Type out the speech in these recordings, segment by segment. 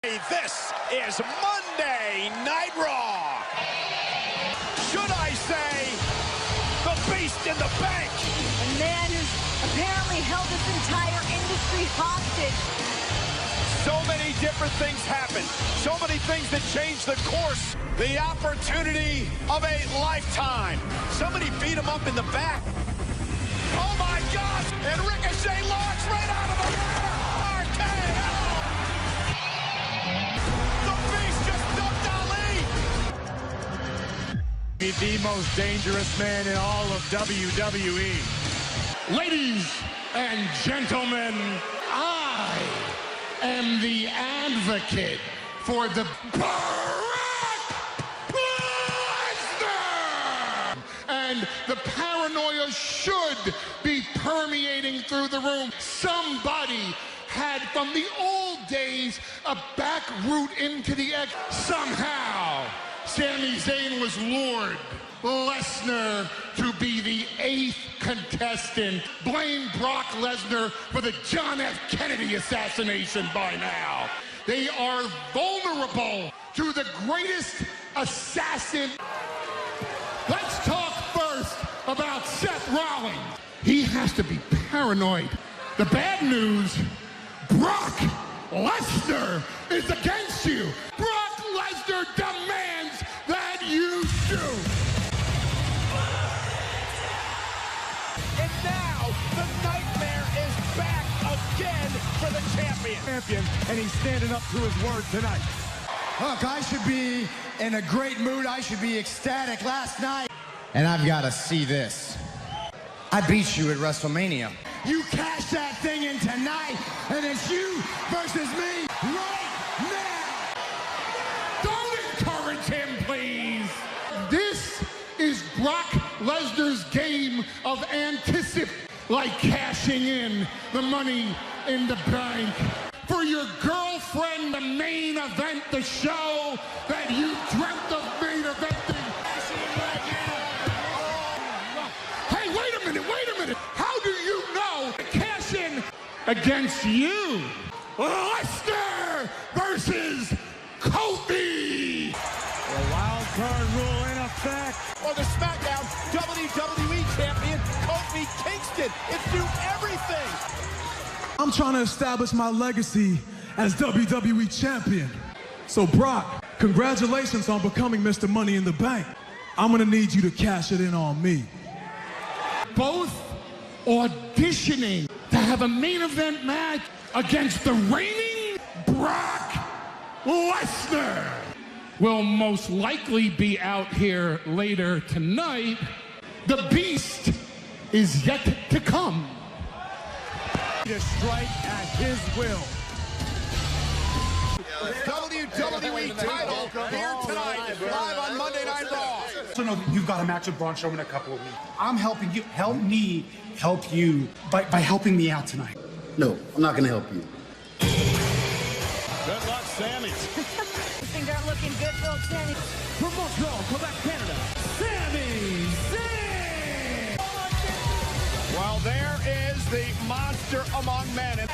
This is Monday Night Raw. Should I say, the beast in the bank. A man who's apparently held this entire industry hostage. So many different things happen. So many things that change the course. The opportunity of a lifetime. Somebody beat him up in the back. Oh my gosh! And Ricochet launched right out of the ladder. RKO! The Beast just dumped Ali. The most dangerous man in all of WWE. Ladies and gentlemen, I am the advocate for the Brock Lesnar! And the paranoia should be permeating through the room. Somebody had, from the old days, a back route into the X. Somehow, Sami Zayn was lured Lesnar to be the 8th contestant. Blame Brock Lesnar for the John F. Kennedy assassination by now. They are vulnerable to the greatest assassin. Let's talk first about Seth Rollins. He has to be paranoid. The bad news, Brock Lesnar is against you. Brock Lesnar demands that you do. And now, the nightmare is back again for the champion. And he's standing up to his word tonight. Look, I should be in a great mood. I should be ecstatic last night. And I've got to see this. I beat you at WrestleMania. You cash that thing in tonight, and it's you versus me right now. Don't encourage him, please. This is Brock Lesnar's game of anticipation, like cashing in the Money in the Bank. For your girlfriend, the main event, the show that you dreamt of main eventing. Hey, wait a minute. How do you know to cash in against you? Lesnar versus Kofi. The wild card rule in effect. Or the SmackDown WWE champion, Kofi Kingston. It's new everything. I'm trying to establish my legacy as WWE champion. So Brock, congratulations on becoming Mr. Money in the Bank. I'm gonna need you to cash it in on me. Both auditioning to have a main event match against the reigning Brock Lesnar. Will most likely be out here later tonight. The Beast is yet to come. To strike at his will. WWE title here tonight, live on Monday Night Raw. So no, you've got a match with Braun Strowman in a couple of weeks. I'm helping you. Help me help you by helping me out tonight. No, I'm not gonna help you. Good luck, Sami. Things aren't looking good for old Sami. From Montreal, Quebec, Canada, Sami Zayn. Well, there is the monster among men.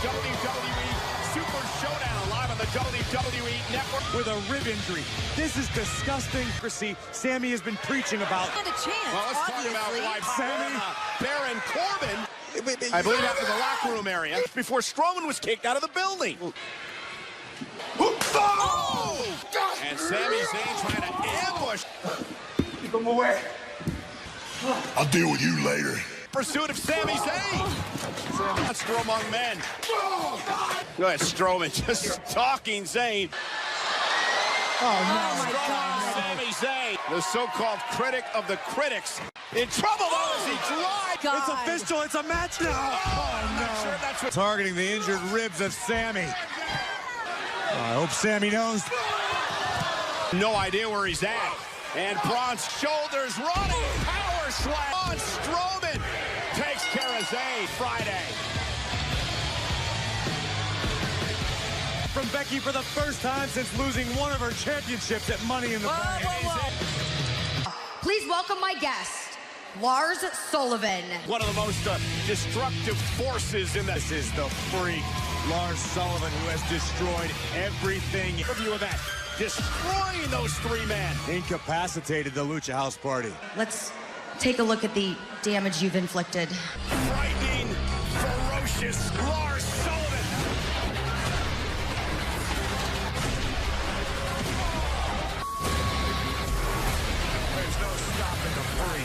WWE Super Showdown live on the WWE Network with a rib injury. This is disgusting. Sami has been preaching about. And a chance, well, let's obviously. talk about why Sami. Baron Corbin, I believe after the locker room area, before Strowman was kicked out of the building. Oh! And Sami Zayn trying to ambush. Keep him away. I'll deal with you later. Pursuit of Sami Zayn. Monster among men. Go ahead, Strowman, just talking Zayn. Oh my God. Sami Zayn, the so-called critic of the critics, in trouble though as he drives. God. It's official. It's a match now. I'm not sure that's what. Targeting the injured ribs of Sami. I hope Sami knows. No idea where he's at. And Braun's shoulders running. Power slam. Braun Strowman takes care of Zayn Friday. From Becky for the first time since losing one of her championships at Money in the Bank. Please welcome my guest, Lars Sullivan. One of the most destructive forces in the... This is the freak Lars Sullivan, who has destroyed everything. Review of that. Destroying those three men. Incapacitated the Lucha House Party. Let's take a look at the damage you've inflicted. Frightening, ferocious Lars Sullivan. There's no stopping the party.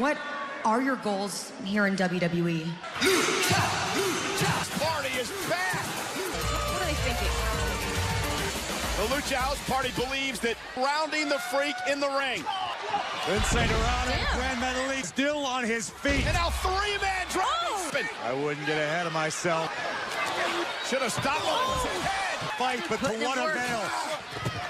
What are your goals here in WWE? Lucha Party is back. What are they thinking? The Lucha House Party believes that rounding the freak in the ring. Inside Dorado, Grand Metalik still on his feet. And now three-man drop. I wouldn't get ahead of myself. Should have stopped his head. Fight, but to what avail?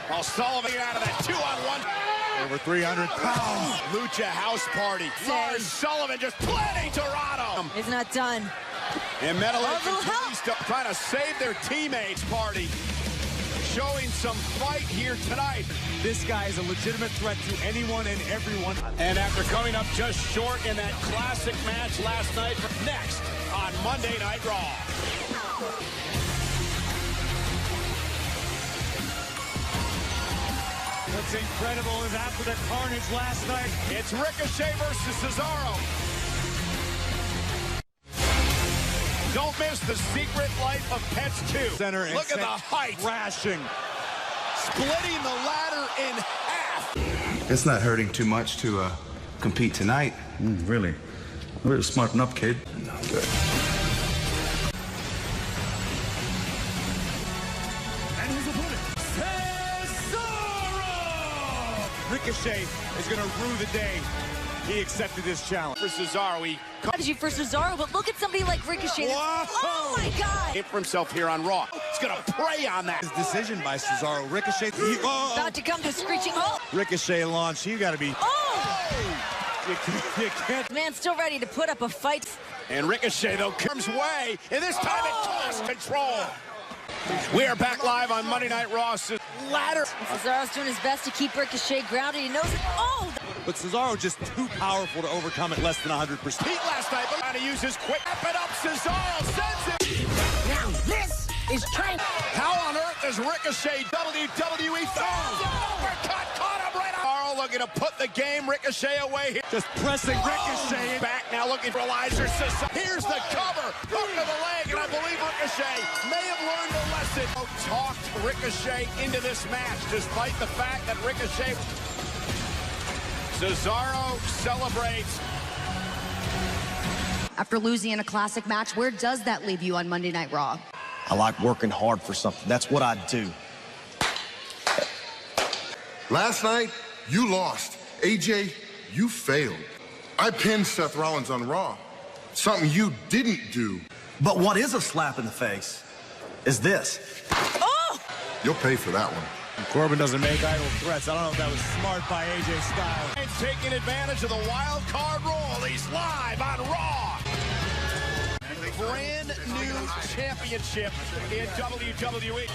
While Sullivan out of that 2-on-1. Over 300 pounds. Lucha House Party. Lars Sullivan just planting Dorado. It's not done. And Metalik continues to try to save their teammates. Party showing some fight here tonight. This guy is a legitimate threat to anyone and everyone. And after coming up just short in that classic match last night, next on Monday Night Raw. What's incredible is after the carnage last night, it's Ricochet versus Cesaro. Don't miss The Secret Life of Pets 2. Center Look at the height. Crashing. Splitting the ladder in half. It's not hurting too much to compete tonight. Really? We're smarten up, kid. No, good. And his opponent, Cesaro! Ricochet is going to rue the day he accepted this challenge. For Cesaro, he Strategy for Cesaro, but look at somebody like Ricochet. Whoa. Oh my God! for himself here on Raw. He's going to prey on that. His decision by Cesaro. Ricochet. About to come to a screeching halt. Ricochet launch. You got to be. You can't. Man, still ready to put up a fight. And Ricochet, though, comes way, and this time it costs control. We are back live on Monday Night Raw. Ladder. Cesaro's doing his best to keep Ricochet grounded. He knows it. Oh! But Cesaro just too powerful to overcome at less than 100%. Heat last night, but trying to use his quick. Wrap it up, Cesaro sends it. Now this is trying. How on earth is Ricochet WWE overcut? Caught him right on. Cesaro looking to put the game. Ricochet away here. Just pressing Ricochet. Back now looking for Elijah. Here's the cover. Hook to the leg, and I believe Ricochet may have learned a lesson. Talked Ricochet into this match, despite the fact that Ricochet. Cesaro celebrates. After losing in a classic match, where does that leave you on Monday Night Raw? I like working hard for something. That's what I do. Last night, you lost. AJ, you failed. I pinned Seth Rollins on Raw. Something you didn't do. But what is a slap in the face is this. Oh! You'll pay for that one. Corbin doesn't make idle threats. I don't know if that was smart by AJ Styles. And taking advantage of the wild card rule. He's live on Raw. Brand new championship in WWE.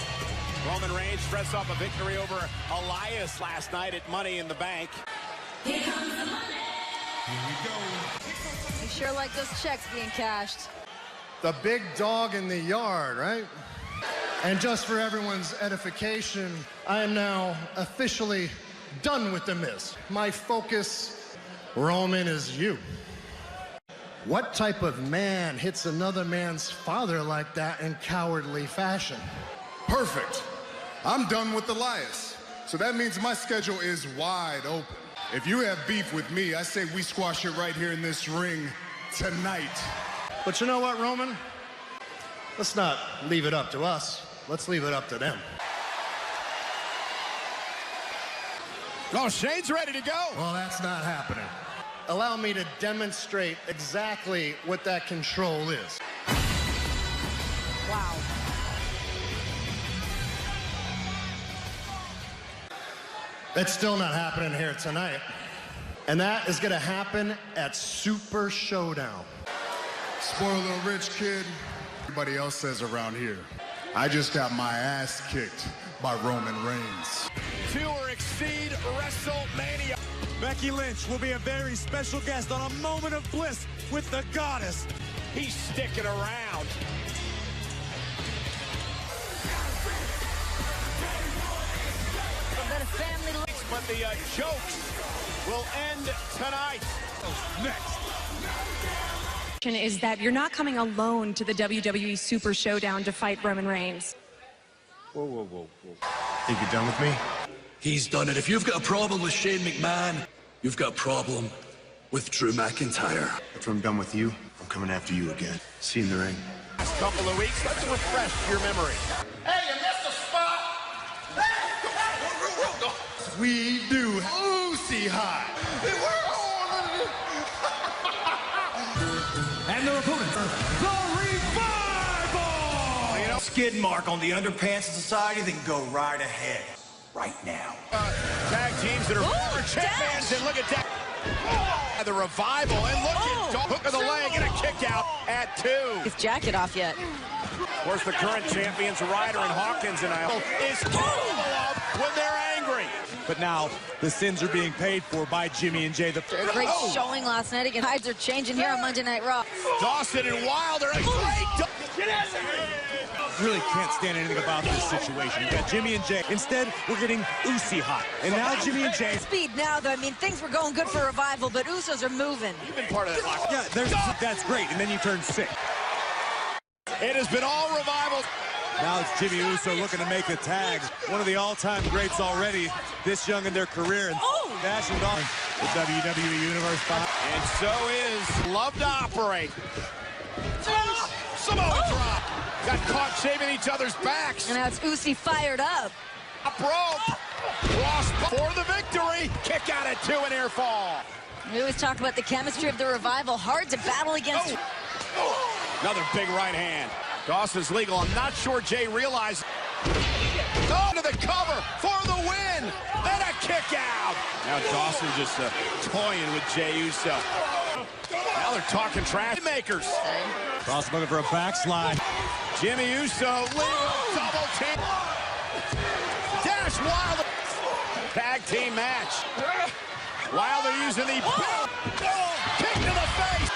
Roman Reigns threats off a victory over Elias last night at Money in the Bank. Here comes the money. Here we go. You sure like those checks being cashed. The big dog in the yard, right? And just for everyone's edification, I am now officially done with The Miz. My focus, Roman, is you. What type of man hits another man's father like that in cowardly fashion? Perfect. I'm done with Elias. So that means my schedule is wide open. If you have beef with me, I say we squash it right here in this ring tonight. But you know what, Roman? Let's not leave it up to us. Let's leave it up to them. Oh, Shane's ready to go. Well, that's not happening. Allow me to demonstrate exactly what that control is. Wow. It's still not happening here tonight. And that is gonna happen at Super Showdown. Spoiler rich kid, everybody else says around here. I just got my ass kicked by Roman Reigns. To or exceed WrestleMania. Becky Lynch will be a very special guest on A Moment of Bliss with the Goddess. He's sticking around. but the jokes will end tonight. Next. Is that you're not coming alone to the WWE Super Showdown to fight Roman Reigns. Whoa, whoa, whoa, whoa. Think you're done with me? He's done it. If you've got a problem with Shane McMahon, you've got a problem with Drew McIntyre. After I'm done with you, I'm coming after you again. See you in the ring. Last couple of weeks, let's refresh your memory. Hey, you missed a spot! We do Uzi high. And their opponents, the Revival! You know, skid mark on the underpants of society, then go right ahead. Right now. Tag teams that are former champions, and look at that. The Revival, and look at hook of the leg and a kick out at 2. His jacket off yet. Of course, the current champions, Ryder and Hawkins, and is capable of when they're angry. But now the sins are being paid for by Jimmy and Jay. Great showing last night again. Hides are changing here on Monday Night Raw. Dawson and Wilder, a great. Really can't stand anything about this situation. You got Jimmy and Jay. Instead, we're getting Uzi hot. And now Jimmy and Jay. Speed now, though. I mean, things were going good for Revival, but Usos are moving. You've been part of that. Yeah, that's great. And then you turn 6. It has been all Revival. Now it's Jimmy Uso looking to make a tag. One of the all-time greats already, this young in their career. And dashing off the WWE Universe. And so is Love to Operate. Samoa drop. Got caught shaving each other's backs. And now it's Uzi fired up. Up rope. Cross for the victory. Kick out at 2 and air fall. We always talk about the chemistry of the Revival. Hard to battle against. Another big right hand. Dawson's legal. I'm not sure Jay realized. Oh, to the cover for the win. Then a kick out. Now Dawson just toying with Jey Uso. Now they're talking trash makers. Dawson looking for a backslide. Jimmy Uso, double team. Dash Wilder. Tag team match. Wilder using the kick to the face.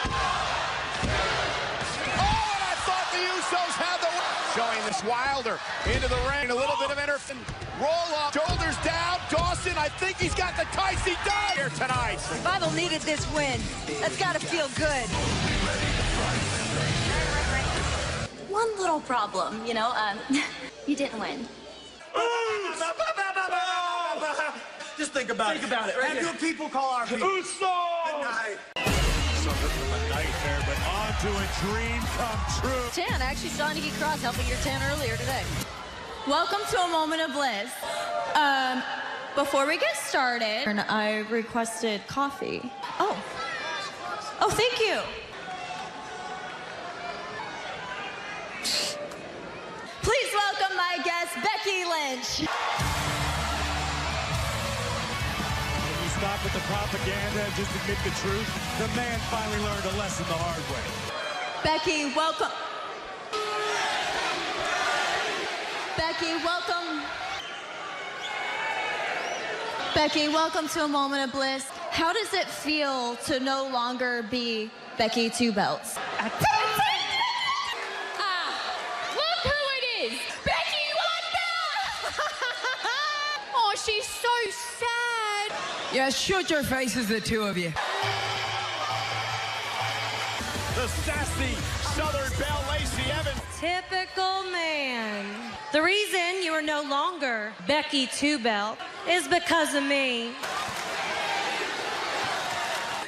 Oh, and I thought the Usos had the win. Showing this Wilder into the ring. A little bit of interference. Roll up, shoulders down. Dawson, I think he's got the tights. He does here tonight. Revival needed this win. That's got to feel good. One little problem, you know, you didn't win. Just think about it. Right have your people call our people. Uso! Good night. Something of a nightmare, but on to a dream come true. Tan, I actually saw Nikki Cross helping your Tan earlier today. Welcome to a moment of bliss. Before we get started, I requested coffee. Oh, thank you. Please welcome my guest, Becky Lynch. When you stop with the propaganda and just admit the truth, the man finally learned a lesson the hard way. Becky, welcome. Becky, welcome. Becky, welcome to a moment of bliss. How does it feel to no longer be Becky Two Belts? Look who it is! Becky One Belt! Oh, she's so sad. Yeah, shut your faces, the two of you. The sassy Southern Belle Lacey Evans. Typical man. The reason you are no longer Becky Two Belt is because of me.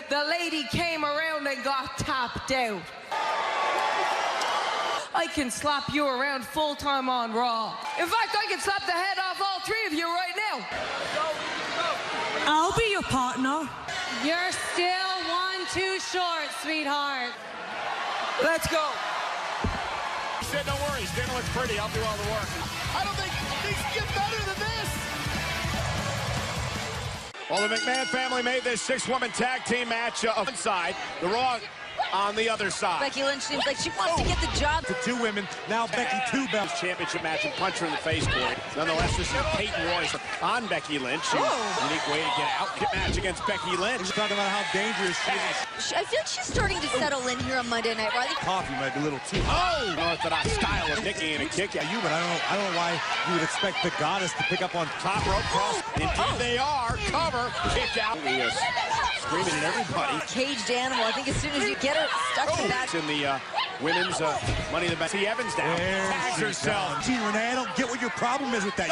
The lady came around and got tapped out. I can slap you around full-time on Raw. In fact, I can slap the head off all 3 of you right now. I'll be your partner. You're still 1 too short, sweetheart. Let's go. He said, no worries, didn't look pretty. I'll do all the work. I don't think things get better than this. Well, the McMahon family made this 6-woman tag team match on one side. The Raw on the other side. Becky Lynch seems like she wants to get the job. The two women, now Becky two belts. Championship match and punch her in the face, Corey. Nonetheless, this is Peyton Royce on Becky Lynch. Unique way to get out. Good match against Becky Lynch. We're talking about how dangerous she is. I feel like she's starting to settle in here on Monday Night Raw. Coffee might be a little too. Unorthodox style of Nikki and a kick. Yeah, but I don't know why you would expect the goddess to pick up on top rope cross. Indeed they are. Cover. Kick out. Screaming at everybody. Caged animal. I think as soon as you get her stuck to that. In the women's Money in the Bank. See Evans down. Tags herself. Gee, Renee, I don't get what your problem is with that.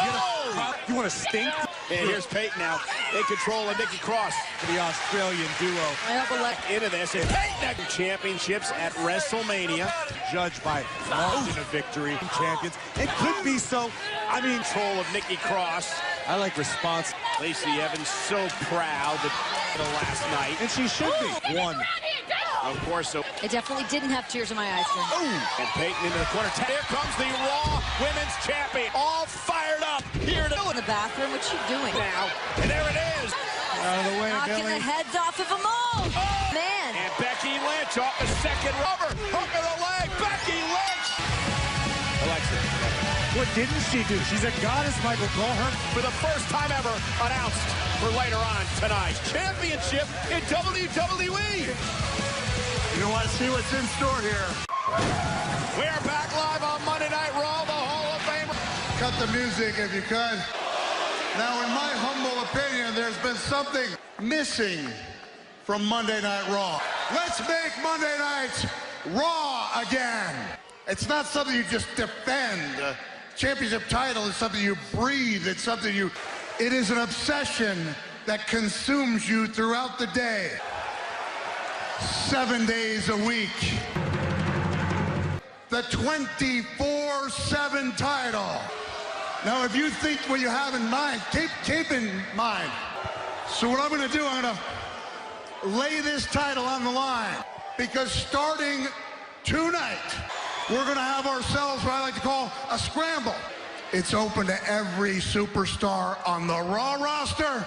You want to stink? And here's Peyton now in control of Nikki Cross. The Australian duo. I hope into this. And Peyton championships at WrestleMania. Judged by margin of victory. Champions. It could be so. I mean, control of Nikki Cross. I like response. Lacey Evans so proud the last night. And she should be. One. Of course, so. I definitely didn't have tears in my eyes. And Peyton into the corner. Here comes the Raw Women's Champion. All fired up. Here to in the bathroom. What's she doing now? And there it is. Out of the way, knocking the heads off of them all. Man. And Becky Lynch off the second rubber. Hook of the leg. Becky Lynch. Alexa. What didn't she do? She's a goddess, Michael. Call her. For the first time ever announced for later on tonight. Championship in WWE. You want to see what's in store here? We're back live on Monday Night Raw, the Hall of Famer. Cut the music if you could. Now, in my humble opinion, there's been something missing from Monday Night Raw. Let's make Monday nights Raw again. It's not something you just defend. Championship title is something you breathe. It's something it is an obsession that consumes you throughout the day. 7 days a week. The 24/7 title. Now, if you think what you have in mind, keep in mind. So what I'm going to do, I'm going to lay this title on the line. Because starting tonight, we're going to have ourselves what I like to call a scramble. It's open to every superstar on the Raw roster.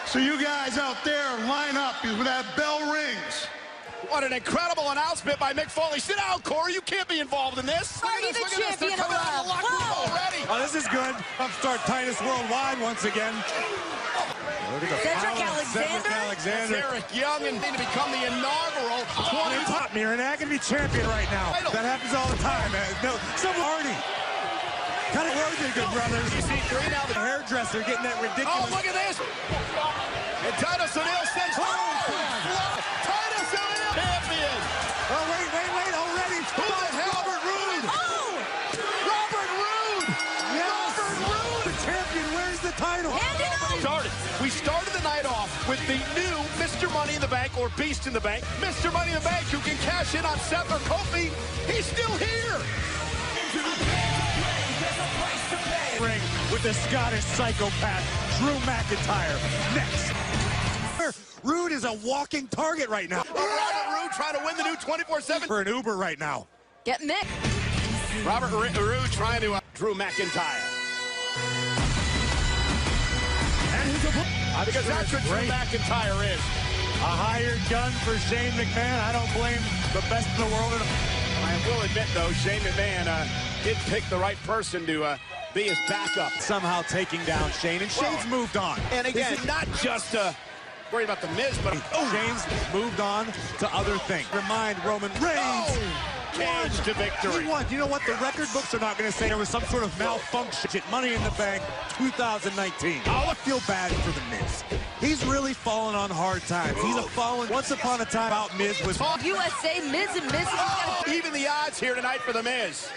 So you guys out there, line up because when that bell rings. What an incredible announcement by Mick Foley. Sit down, Corey. You can't be involved in this. Already the champion of already. Oh, this is good. Upstart Titus Worldwide once again. Cedric Alexander. That's Eric Young and to become the inaugural 20 top mirror, and I can be champion right now. That happens all the time. No, someone already. Kind of worthy, good brothers. You see three now. The hairdresser getting that ridiculous. Oh, look at this. And Titus O'Neil sends Titus O'Neil champion. Oh, wait, already. Who the hell? Robert Roode. Oh! Robert Roode. Yes. Robert Roode. The champion, where's the title? We started the night off with the new Mr. Money in the Bank or Beast in the Bank. Mr. Money in the Bank who can cash in on Seth or Kofi. He's still here. Ring with the Scottish psychopath, Drew McIntyre. Next. Roode is a walking target right now. Robert Roode trying to win the new 24/7. For an Uber right now. Get Mick. Robert Roode trying to Drew McIntyre. Because that's what Drew McIntyre is. A hired gun for Shane McMahon. I don't blame the best in the world. I will admit, though, Shane McMahon did pick the right person to be his backup. Somehow taking down Shane, and Shane's moved on. And again, not just worried about the Miz, but Shane's moved on to other things. Remind Roman Reigns. Cage to victory. He won. You know what? The record books are not going to say there was some sort of malfunction. Money in the Bank 2019. I feel bad for the Miz. He's really fallen on hard times. He's a fallen. Once upon a time, out Miz was USA Miz and Miz. Even the odds here tonight for the Miz.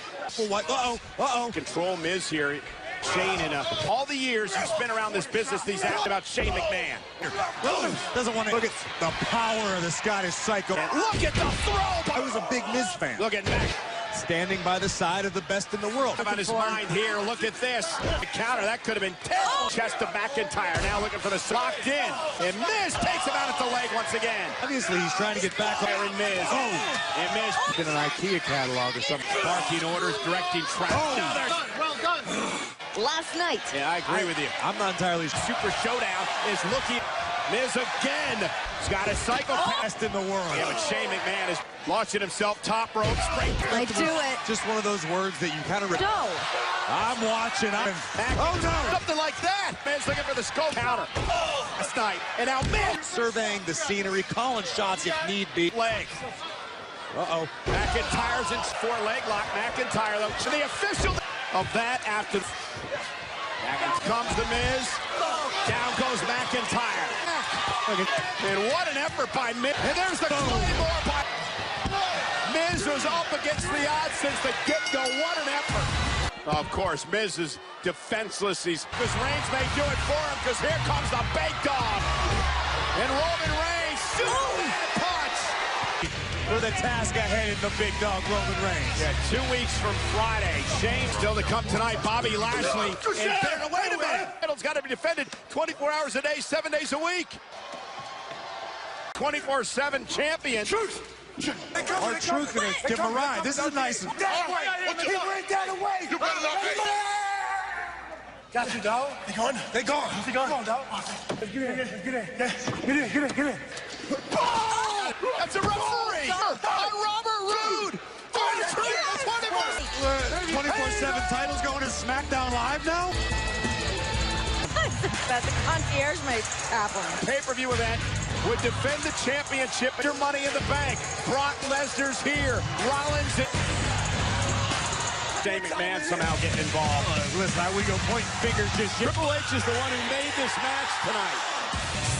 What? Uh-oh. Control Miz here. Shane, in all the years he's been around this business, he's asked about Shane McMahon. Roman doesn't want to look at the power of the Scottish Psycho. And look at the throw! I was a big Miz fan. Look at Mac. Standing by the side of the best in the world. About his mind here, look at this. The counter, that could have been terrible. Chest to McIntyre, now looking for the locked in. And Miz takes him out at the leg once again. Obviously, he's trying to get back there in Miz. Oh! And Miz. Been an IKEA catalog or something. Barking orders, directing traffic. Well done. Last night. Yeah, I agree with you. I'm not entirely Super Showdown is looking. Miz again. He's got a psychopath in the world. Yeah, but Shane McMahon is launching himself top rope straight. I do it. Just one of those words that you kind of... No. I'm watching. Oh, no. Something like that. Miz looking for the skull counter. Last night. And now Miz surveying the scenery, calling shots if need be. Leg. Uh-oh. McIntyre's in four-leg lock. McIntyre, though, to the official of that after... Back comes the Miz. Down goes McIntyre. And what an effort by Miz. And there's the Claymore by... Miz was up against the odds since the get-go. What an effort. Of course, Miz is defenseless. Because Reigns may do it for him, because here comes the big dog. And Roman Reigns shoots punch. For the task ahead in the big dog, Roman Reigns. Yeah, 2 weeks from Friday. Shane still to come tonight. Bobby Lashley. And wait a minute. Title's got to be defended 24 hours a day, 7 days a week. 24/7 champion. Truth. Our truth in it. Give him a ride. This is a nice one. Keep right that away. You better not be. Got you, dog. They gone. They gone. They gone. Come on, dog. Get in. That's a referee. Robert Roode. 24/7 titles going to SmackDown Live now? That the concierge may happen. Pay-per-view event would defend the championship. Your Money in the Bank. Brock Lesnar's here. Rollins and... Shane McMahon somehow getting involved. Listen, I would go point fingers just yet. Triple H is the one who made this match tonight.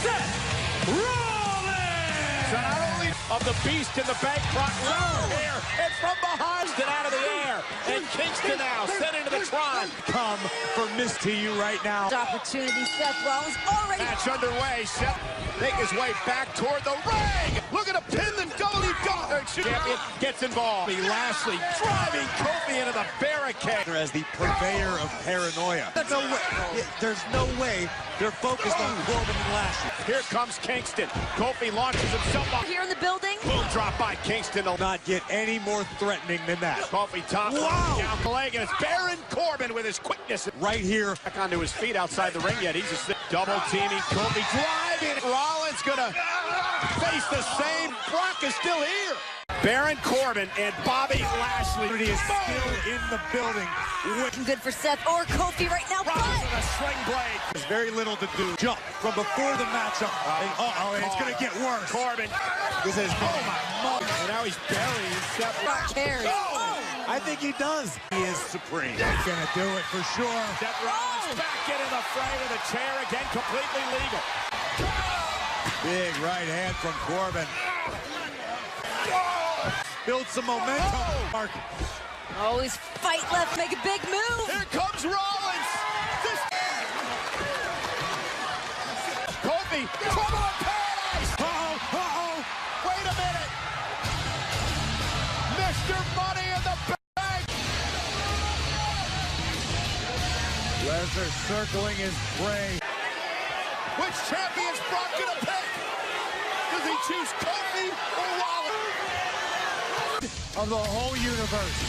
Seth Rollins! So not only of the beast in the bank, Brock Lesnar here, and from behind and out of the air. And Kingston now sent into the Tron. Come for Miss to you right now. Opportunity, Seth Rollins already. Match underway. Seth make his way back toward the ring. Look at a pin. The WWE champion gets involved. Lashley driving Kofi into the barricade. As the purveyor of paranoia. There's no way they're focused on Corbin and Lashley. Here comes Kingston. Kofi launches himself up. Here in the building. Boom drop by Kingston. Will not get any more threatening than that. Kofi top. Wow. Down the leg, and it's Baron Corbin with his quickness. Right here. Back onto his feet outside the ring yet. He's just double teaming. Kofi driving. Rollins gonna face the same. Brock is still here. Baron Corbin and Bobby Lashley is still in the building. Looking good for Seth or Kofi right now. Rollins with a sling blade. There's very little to do. Jump from before the matchup. And it's going to get worse. Corbin. This is, oh my God. And now he's burying Seth. Brock carries. I think he does. He is supreme. He's going to do it for sure. Seth Rollins back into the fray with a chair again, completely legal. Big right hand from Corbin. Build some momentum, Mark. Always fight left, make a big move. Here comes Rollins. Kofi, trouble in paradise. Wait a minute. Mr. Money in the Bank. Lesnar circling his prey. Which champion's Brock gonna pick? Does he choose Kofi or Rollins? Of the whole universe.